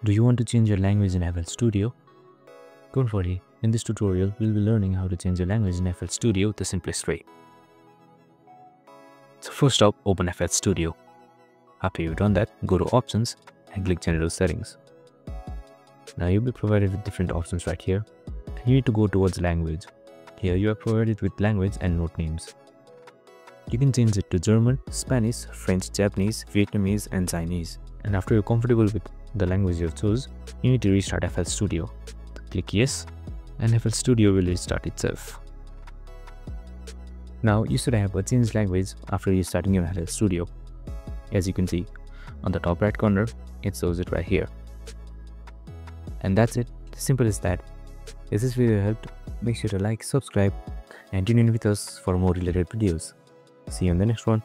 Do you want to change your language in FL Studio? Don't worry, in this tutorial, we'll be learning how to change your language in FL Studio the simplest way. So first up, open FL Studio. After you've done that, go to Options and click General Settings. Now you'll be provided with different options right here. You need to go towards Language. Here you are provided with language and note names. You can change it to German, Spanish, French, Japanese, Vietnamese and Chinese. And after you're comfortable with the language you've chosen, you need to restart FL Studio. Click Yes and FL Studio will restart itself. Now you should have a changed language after restarting your FL Studio. As you can see, on the top right corner, it shows it right here. And that's it, simple as that. If this video helped, make sure to like, subscribe and tune in with us for more related videos. See you on the next one.